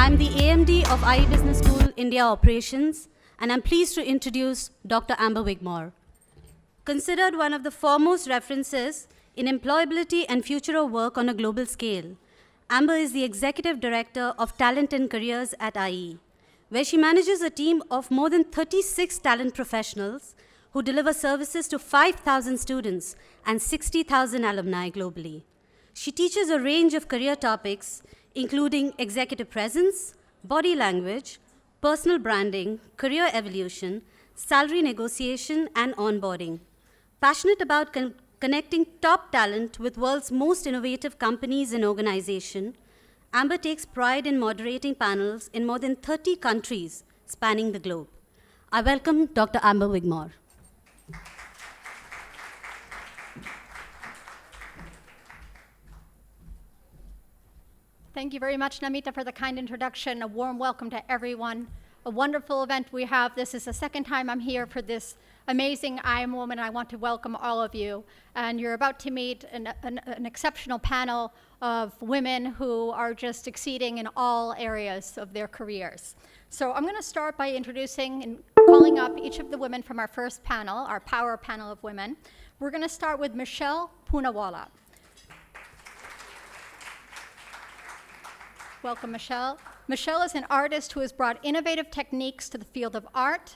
I'm the AMD of IE Business School India Operations, and I'm pleased to introduce Dr. Amber Wigmore. Considered one of the foremost references in employability and future of work on a global scale, Amber is the Executive Director of Talent and Careers at IE, where she manages a team of more than 36 talent professionals who deliver services to 5,000 students and 60,000 alumni globally. She teaches a range of career topics, including executive presence, body language, personal branding, career evolution, salary negotiation, and onboarding. Passionate about connecting top talent with world's most innovative companies and organizations, Amber takes pride in moderating panels in more than 30 countries spanning the globe. I welcome Dr. Amber Wigmore. Thank you very much, Namita, for the kind introduction. A warm welcome to everyone. A wonderful event we have. This is the second time I'm here for this amazing I Am Woman. I want to welcome all of you. And you're about to meet an exceptional panel of women who are just exceeding in all areas of their careers. So I'm going to start by introducing and calling up each of the women from our first panel, our power panel of women. We're going to start with Michelle Poonawalla. Welcome, Michelle. Michelle is an artist who has brought innovative techniques to the field of art,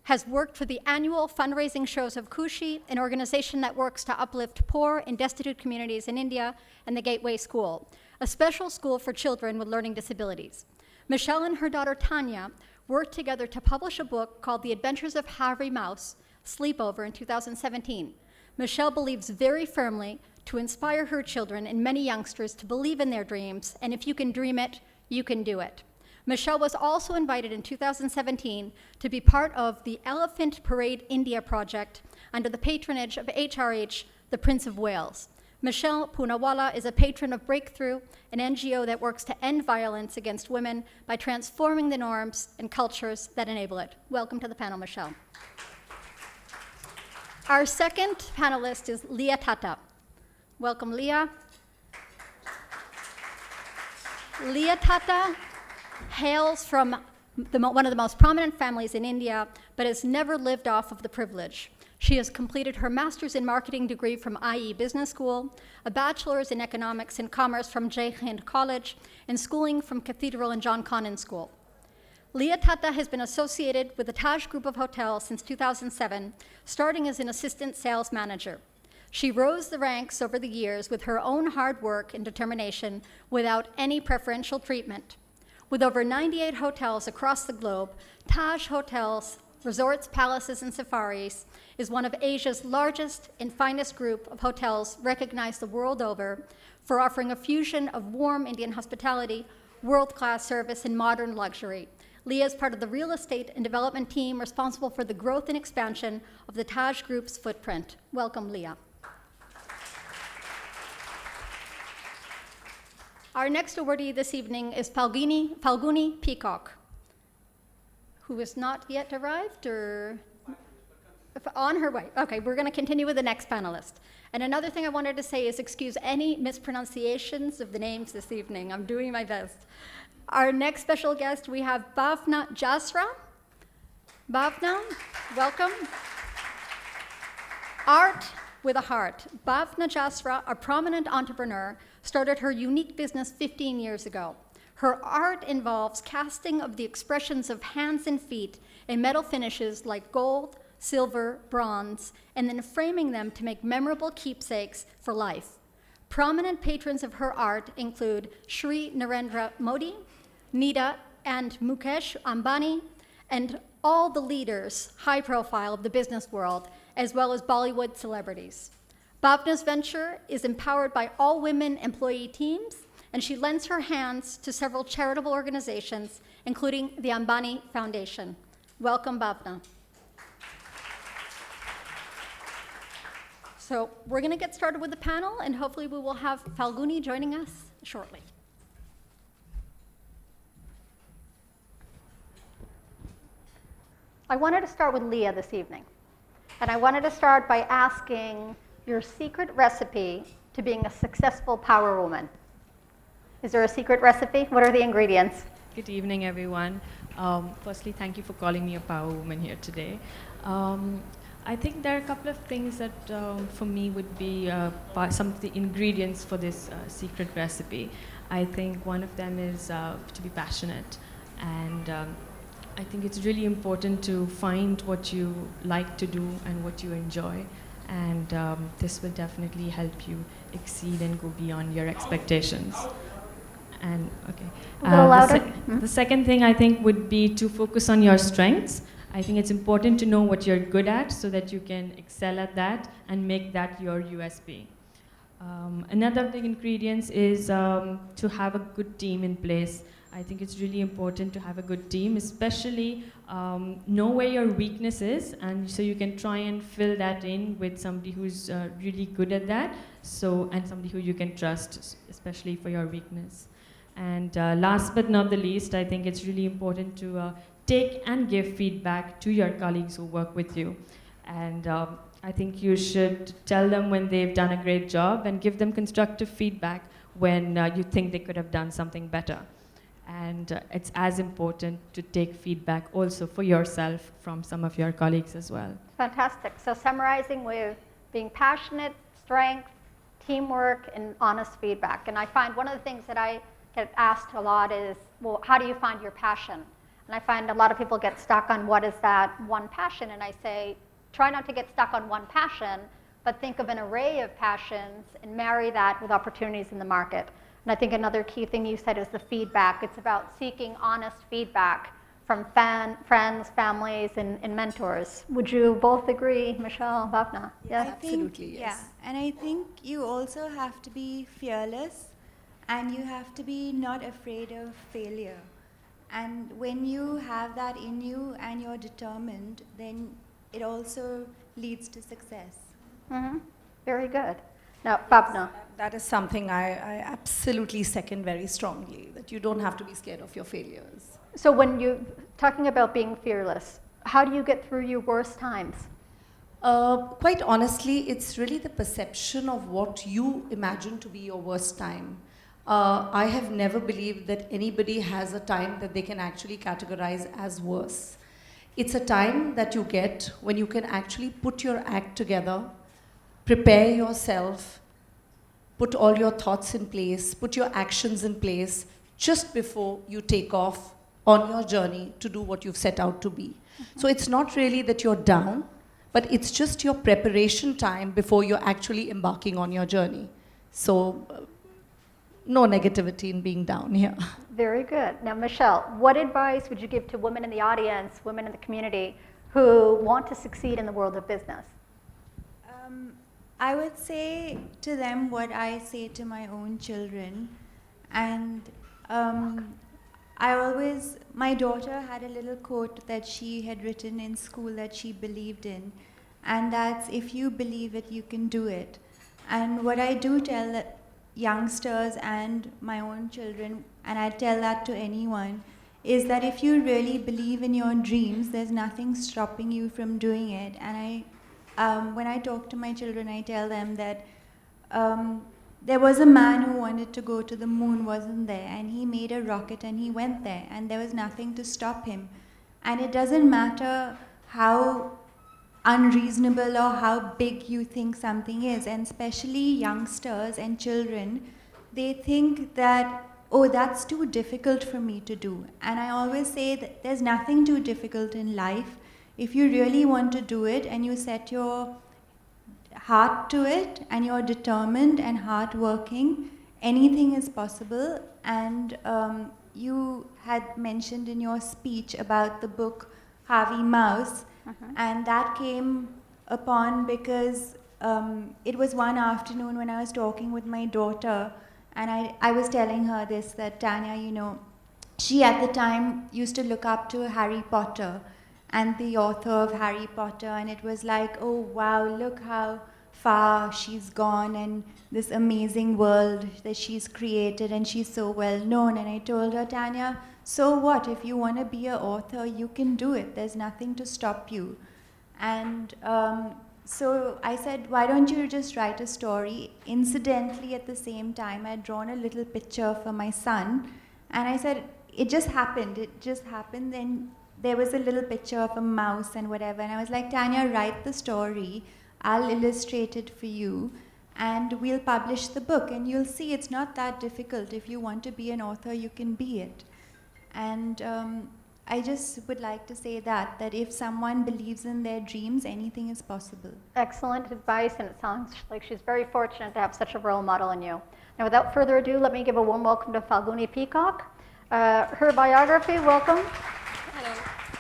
has worked for the annual fundraising shows of Kushi, an organization that works to uplift poor and destitute communities in India, and the Gateway School, a special school for children with learning disabilities. Michelle and her daughter Tanya worked together to publish a book called The Adventures of Harry Mouse, Sleepover, in 2017. Michelle believes very firmly to inspire her children and many youngsters to believe in their dreams, and if you can dream it, you can do it. Michelle was also invited in 2017 to be part of the Elephant Parade India project under the patronage of HRH, the Prince of Wales. Michelle Poonawalla is a patron of Breakthrough, an NGO that works to end violence against women by transforming the norms and cultures that enable it. Welcome to the panel, Michelle. Our second panelist is Leah Tata. Welcome, Leah. Leah Tata hails from one of the most prominent families in India, but has never lived off of the privilege. She has completed her master's in marketing degree from IE Business School, a bachelor's in economics and commerce from Jai Hind College, and schooling from Cathedral and John Connon School. Leah Tata has been associated with the Taj Group of hotels since 2007, starting as an assistant sales manager. She rose the ranks over the years with her own hard work and determination without any preferential treatment. With over 98 hotels across the globe, Taj Hotels, Resorts, Palaces, and Safaris is one of Asia's largest and finest group of hotels recognized the world over for offering a fusion of warm Indian hospitality, world-class service, and modern luxury. Leah is part of the real estate and development team responsible for the growth and expansion of the Taj Group's footprint. Welcome, Leah. Our next awardee this evening is Falguni Peacock, who is not yet arrived or on her way. Okay, we're going to continue with the next panelist. And another thing I wanted to say is excuse any mispronunciations of the names this evening. I'm doing my best. Our next special guest, we have Bhavna Jasra. Bhavna, welcome. Art with a heart. Bhavna Jasra, a prominent entrepreneur, started her unique business 15 years ago. Her art involves casting of the expressions of hands and feet in metal finishes like gold, silver, bronze, and then framing them to make memorable keepsakes for life. Prominent patrons of her art include Sri Narendra Modi, Nida and Mukesh Ambani, and all the leaders, high profile, of the business world, as well as Bollywood celebrities. Bhavna's venture is empowered by all-women employee teams, and she lends her hands to several charitable organizations, including the Ambani Foundation. Welcome, Bhavna. So we're going to get started with the panel, and hopefully we will have Falguni joining us shortly. I wanted to start with Leah this evening, and I wanted to start by asking your secret recipe to being a successful power woman. Is there a secret recipe? What are the ingredients? Good evening, everyone. Firstly, thank you for calling me a power woman here today. I think there are a couple of things that, for me, would be some of the ingredients for this secret recipe. I think one of them is to be passionate, and I think it's really important to find what you like to do and what you enjoy, and this will definitely help you exceed and go beyond your expectations. And okay. A little louder. The second thing I think would be to focus on your strengths. I think it's important to know what you're good at so that you can excel at that and make that your USP. Another big ingredient is to have a good team in place. I think it's really important to have a good team, especially know where your weakness is, and so you can try and fill that in with somebody who's really good at that, and somebody who you can trust, especially for your weakness. And last but not the least, I think it's really important to take and give feedback to your colleagues who work with you. And I think you should tell them when they've done a great job and give them constructive feedback when you think they could have done something better. And it's as important to take feedback also for yourself from some of your colleagues as well. Fantastic. So summarizing with being passionate, strength, teamwork, and honest feedback. And I find one of the things that I get asked a lot is, well, how do you find your passion? And I find a lot of people get stuck on what is that one passion, and I say, try not to get stuck on one passion, but think of an array of passions and marry that with opportunities in the market. And I think another key thing you said is the feedback. It's about seeking honest feedback from friends, families, and mentors. Would you both agree, Michelle, Bhavna? Yes? Absolutely, yes. Yeah, and I think you also have to be fearless, and you have to be not afraid of failure. And when you have that in you and you're determined, then it also leads to success. Mm-hmm. Very good. Now, Bhavna. That is something I absolutely second very strongly, that you don't have to be scared of your failures. So when you're talking about being fearless, how do you get through your worst times? Quite honestly, it's really the perception of what you imagine to be your worst time. I have never believed that anybody has a time that they can actually categorize as worse. It's a time that you get when you can actually put your act together, prepare yourself, put all your thoughts in place, put your actions in place just before you take off on your journey to do what you've set out to be. Mm-hmm. So it's not really that you're down, but it's just your preparation time before you're actually embarking on your journey. So no negativity in being down here. Very good. Now, Michelle, what advice would you give to women in the audience, women in the community, who want to succeed in the world of business? I would say to them what I say to my own children. And my daughter had a little quote that she had written in school that she believed in. And that's, if you believe it, you can do it. And what I do tell youngsters and my own children, and I tell that to anyone, is that if you really believe in your dreams, there's nothing stopping you from doing it. And when I talk to my children, I tell them that there was a man who wanted to go to the moon, wasn't there? And he made a rocket and he went there, and there was nothing to stop him. And it doesn't matter how unreasonable or how big you think something is, and especially youngsters and children, they think that, oh, that's too difficult for me to do. And I always say that there's nothing too difficult in life. If you really want to do it and you set your heart to it and you're determined and hardworking, anything is possible. And you had mentioned in your speech about the book Harvey Mouse, and that came upon because it was one afternoon when I was talking with my daughter, and I was telling her this, that Tanya, she at the time used to look up to Harry Potter and the author of Harry Potter, and it was like, oh wow, look how far she's gone and this amazing world that she's created, and she's so well known. And I told her, Tanya, so what? If you want to be an author, you can do it. There's nothing to stop you. And so I said, why don't you just write a story? Incidentally, at the same time, I had drawn a little picture for my son, and I said, it just happened. It just happened. And there was a little picture of a mouse and whatever. And I was like, Tanya, write the story. I'll illustrate it for you. And we'll publish the book. And you'll see it's not that difficult. If you want to be an author, you can be it. And I just would like to say that if someone believes in their dreams, anything is possible. Excellent advice, and it sounds like she's very fortunate to have such a role model in you. Now, without further ado, let me give a warm welcome to Falguni Peacock. Her biography, welcome. Hello.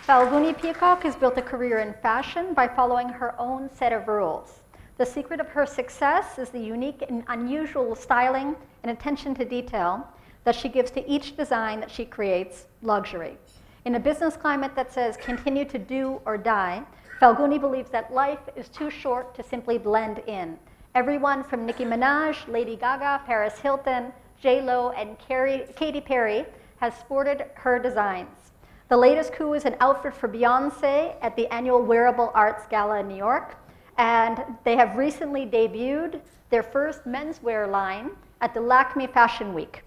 Falguni Peacock has built a career in fashion by following her own set of rules. The secret of her success is the unique and unusual styling and attention to detail that she gives to each design that she creates, luxury. In a business climate that says continue to do or die, Falguni believes that life is too short to simply blend in. Everyone from Nicki Minaj, Lady Gaga, Paris Hilton, J-Lo, and Katy Perry has sported her designs. The latest coup is an outfit for Beyonce at the annual Wearable Arts Gala in New York, and they have recently debuted their first menswear line at the Lakme Fashion Week.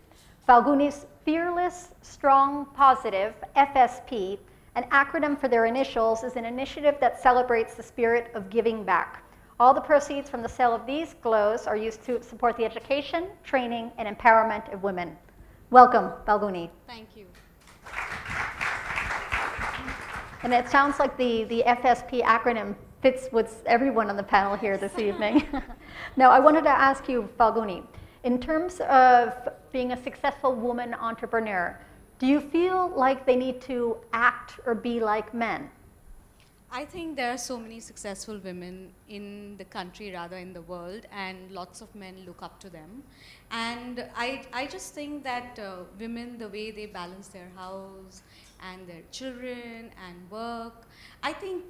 Falguni's Fearless, Strong, Positive, FSP, an acronym for their initials, is an initiative that celebrates the spirit of giving back. All the proceeds from the sale of these clothes are used to support the education, training, and empowerment of women. Welcome, Falguni. Thank you. And it sounds like the FSP acronym fits with everyone on the panel here this evening. Now, I wanted to ask you, Falguni, in terms of being a successful woman entrepreneur, do you feel like they need to act or be like men? I think there are so many successful women in the country, rather in the world, and lots of men look up to them. And I just think that women, the way they balance their house and their children and work, I think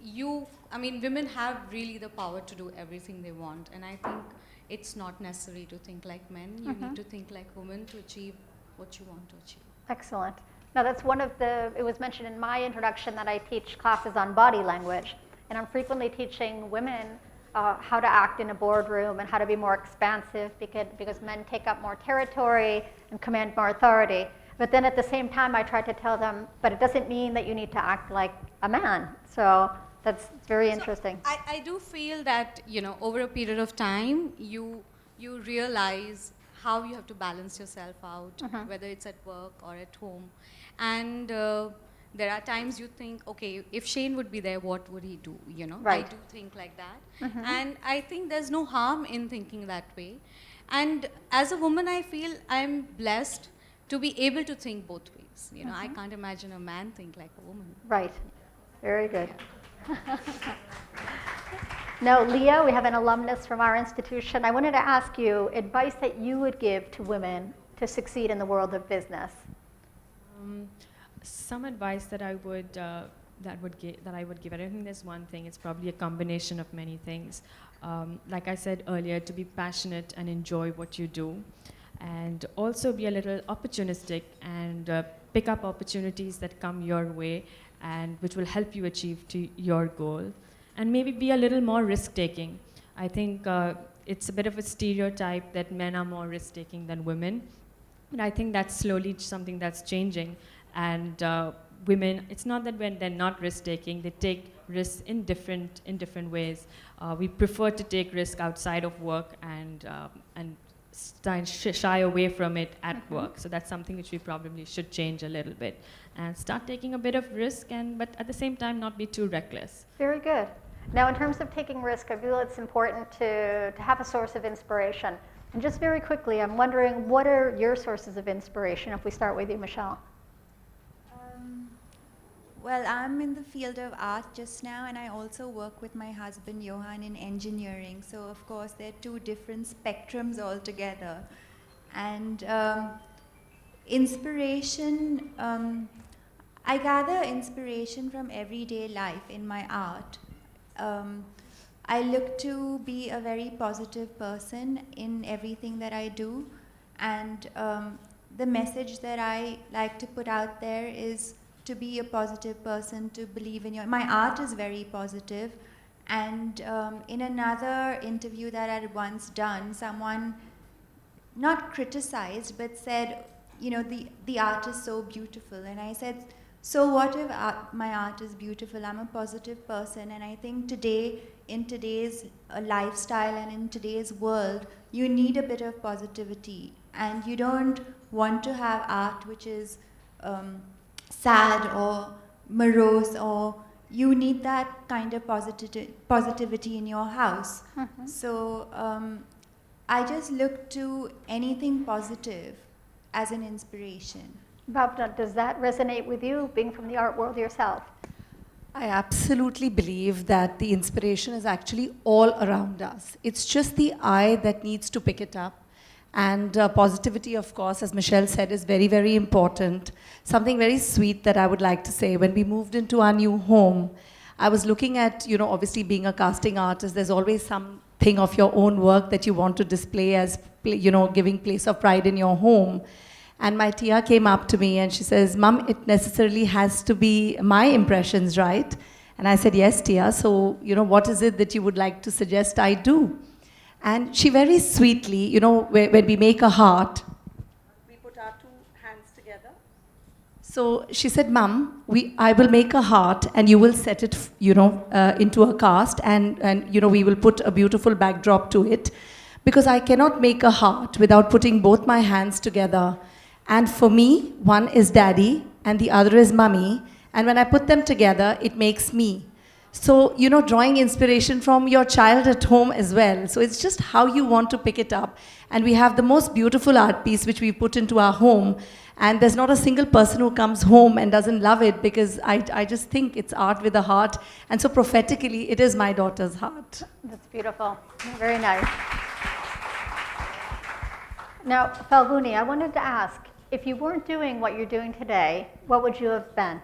women have really the power to do everything they want. And I think it's not necessary to think like men. You need to think like women to achieve what you want to achieve. Excellent. Now, that's one of it was mentioned in my introduction that I teach classes on body language, and I'm frequently teaching women how to act in a boardroom and how to be more expansive because men take up more territory and command more authority. But then at the same time, I try to tell them, but it doesn't mean that you need to act like a man. So that's very interesting. I do feel that, over a period of time, you realize how you have to balance yourself out, whether it's at work or at home. And there are times you think, okay, if Shane would be there, what would he do? Right. I do think like that. And I think there's no harm in thinking that way. And as a woman, I feel I'm blessed to be able to think both ways. I can't imagine a man think like a woman. Right. Very good. Now, Leah, we have an alumnus from our institution. I wanted to ask you advice that you would give to women to succeed in the world of business. Some advice that I would give. I don't think there's one thing. It's probably a combination of many things. Like I said earlier, to be passionate and enjoy what you do, and also be a little opportunistic and pick up opportunities that come your way and which will help you achieve to your goal. And maybe be a little more risk-taking. I think it's a bit of a stereotype that men are more risk-taking than women. But I think that's slowly something that's changing. And women, it's not that when they're not risk-taking, they take risks in different ways. We prefer to take risk outside of work and shy away from it at work. So that's something which we probably should change a little bit and start taking a bit of risk, but at the same time not be too reckless. Very good. Now, in terms of taking risk, I feel it's important to have a source of inspiration. And just very quickly, I'm wondering, what are your sources of inspiration, if we start with you, Michelle? Well, I'm in the field of art just now, and I also work with my husband, Johan, in engineering. So, of course, they're two different spectrums altogether. And inspiration, I gather inspiration from everyday life in my art. I look to be a very positive person in everything that I do. And the message that I like to put out there is to be a positive person, to believe in my art is very positive. And in another interview that I had once done, someone not criticized but said, the art is so beautiful. And I said, so what if my art is beautiful? I'm a positive person, and I think today, in today's lifestyle and in today's world, you need a bit of positivity. And you don't want to have art which is sad or morose, or you need that kind of positivity in your house. So I just look to anything positive as an inspiration. Bhavna, does that resonate with you, being from the art world yourself? I absolutely believe that the inspiration is actually all around us. It's just the eye that needs to pick it up. And positivity, of course, as Michelle said, is very, very important. Something very sweet that I would like to say. When we moved into our new home, I was looking at, obviously being a casting artist, there's always something of your own work that you want to display as, giving place of pride in your home. And my tia came up to me and she says, Mom, it necessarily has to be my impressions, right? And I said, yes, tia. So, what is it that you would like to suggest I do? And she very sweetly, when we make a heart, we put our two hands together. So she said, Mom, I will make a heart and you will set it, into a cast and we will put a beautiful backdrop to it. Because I cannot make a heart without putting both my hands together. And for me, one is daddy and the other is mummy. And when I put them together, it makes me. So, drawing inspiration from your child at home as well. So it's just how you want to pick it up. And we have the most beautiful art piece which we put into our home. And there's not a single person who comes home and doesn't love it, because I just think it's art with a heart. And so prophetically, it is my daughter's heart. That's beautiful. Very nice. Now, Falguni, I wanted to ask, if you weren't doing what you're doing today, what would you have been?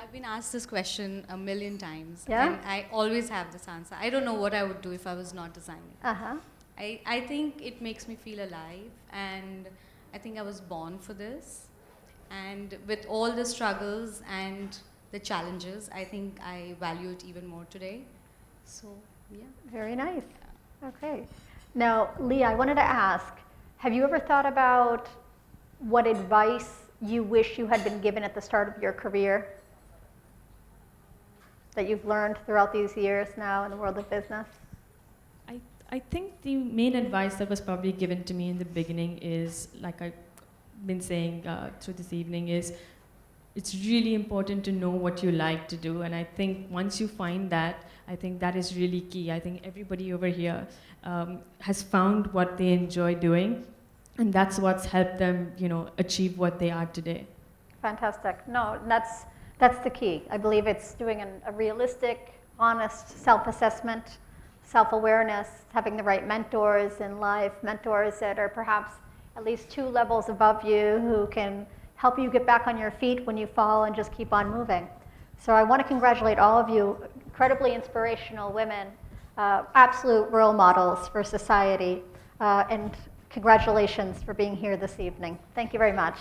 I've been asked this question a million times, Yeah? and I always have this answer. I don't know what I would do if I was not designing. Uh-huh. I think it makes me feel alive, and I think I was born for this. And with all the struggles and the challenges, I think I value it even more today. So, yeah. Very nice. Okay. Now, Leah, I wanted to ask, have you ever thought about what advice you wish you had been given at the start of your career that you've learned throughout these years now in the world of business? I think the main advice that was probably given to me in the beginning is, like I've been saying through this evening, is it's really important to know what you like to do. And I think once you find that, I think that is really key. I think everybody over here has found what they enjoy doing, and that's what's helped them, achieve what they are today. Fantastic. No, that's the key. I believe it's doing a realistic, honest self-assessment, self-awareness, having the right mentors in life, mentors that are perhaps at least 2 levels above you who can help you get back on your feet when you fall and just keep on moving. So I want to congratulate all of you, incredibly inspirational women, absolute role models for society, and congratulations for being here this evening. Thank you very much.